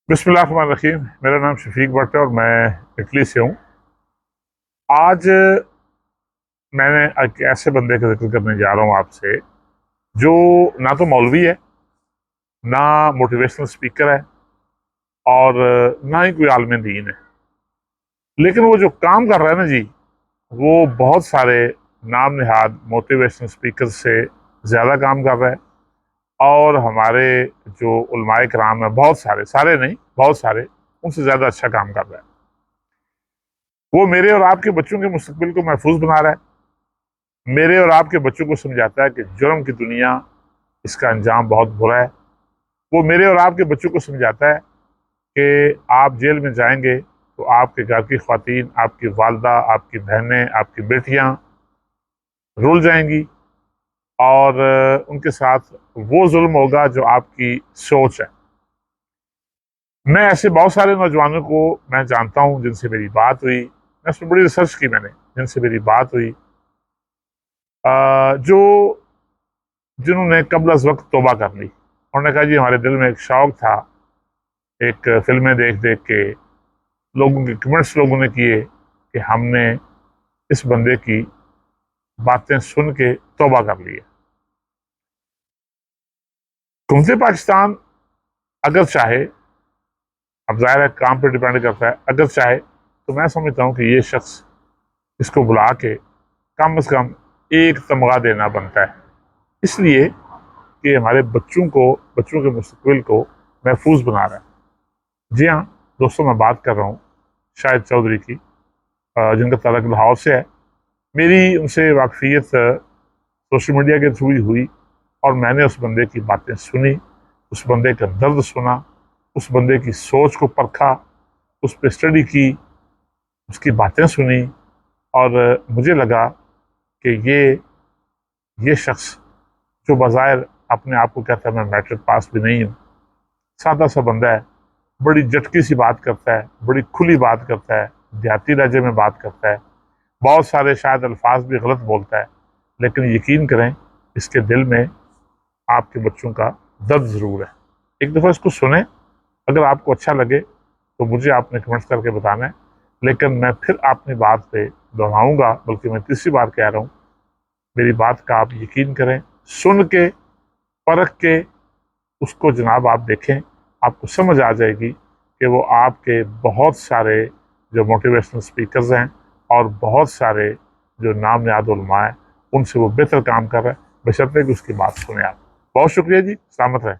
बिस्मिल्लाहिर्रहमानिर्रहीम। मेरा नाम शफीक भट्ट है और मैं इटली से हूँ। आज मैंने एक ऐसे बंदे का जिक्र करने जा रहा हूँ आपसे, जो ना तो मौलवी है, ना मोटिवेशनल स्पीकर है, और ना ही कोई आलिम दीन है। लेकिन वो जो काम कर रहा है ना जी, वो बहुत सारे नाम नहाद मोटिवेशनल स्पीकर से ज़्यादा काम कर रहा है। और हमारे जो उलमाए कराम है, बहुत सारे, सारे नहीं, बहुत सारे, उनसे ज़्यादा अच्छा काम कर रहा है। वो मेरे और आपके बच्चों के मुस्तकबिल को महफूज बना रहा है। मेरे और आपके बच्चों को समझाता है कि जुर्म की दुनिया, इसका अंजाम बहुत बुरा है। वो मेरे और आपके बच्चों को समझाता है कि आप जेल में जाएंगे तो आपके घर की ख्वातीन, आपकी वालदा, आपकी बहनें, आपकी बेटियां रुल जाएंगी, और उनके साथ वो जुल्म होगा जो आपकी सोच है। मैं ऐसे बहुत सारे नौजवानों को मैं जानता हूं जिनसे मेरी बात हुई, मैं उसमें बड़ी रिसर्च की मैंने, जिनसे मेरी बात हुई, जो जिन्होंने कबल अज़ वक्त तौबा कर ली। उन्होंने कहा जी, हमारे दिल में एक शौक था, एक फिल्में देख देख के, लोगों के कमेंट्स लोगों ने किए कि हमने इस बंदे की बातें सुन के तौबा कर ली है। हुकूमत पाकिस्तान अगर चाहे, अब जाहिर है काम पर डिपेंड करता है, अगर चाहे तो मैं समझता हूँ कि ये शख्स, इसको बुला के कम से कम एक तमगा देना बनता है, इसलिए कि हमारे बच्चों को, बच्चों के मुस्तकबिल को महफूज बना रहा है। जी हाँ दोस्तों, मैं बात कर रहा हूँ शाहिद चौधरी की, जिनका ताल्लुक लाहौर से है। मेरी उनसे वाकफियत सोशल मीडिया के थ्रू ही हुई, और मैंने उस बंदे की बातें सुनी, उस बंदे का दर्द सुना, उस बंदे की सोच को परखा, उस पर स्टडी की, उसकी बातें सुनी, और मुझे लगा कि ये शख्स, जो बाज़ाहिर अपने आप को कहता है मैं मैट्रिक पास भी नहीं हूँ, सादा सा बंदा है, बड़ी जटकी सी बात करता है, बड़ी खुली बात करता है, देहाती लहजे में बात करता है, बहुत सारे शायद अल्फाज भी गलत बोलता है, लेकिन यकीन करें, इसके दिल में आपके बच्चों का दर्द ज़रूर है। एक दफ़ा इसको सुने, अगर आपको अच्छा लगे तो मुझे आपने कमेंट्स करके बताना है। लेकिन मैं फिर अपनी बात पे दोहराऊंगा, बल्कि मैं तीसरी बार कह रहा हूँ, मेरी बात का आप यकीन करें, सुन के, परख के उसको जनाब आप देखें, आपको समझ आ जाएगी कि वो आपके बहुत सारे जो मोटिवेशनल स्पीकर्स हैं, और बहुत सारे जो नाम नहाद उलमा हैं, उनसे वो बेहतर काम कर रहे हैं, बशर्ते कि उसकी बात सुने आप। बहुत शुक्रिया जी, सलामत रहें।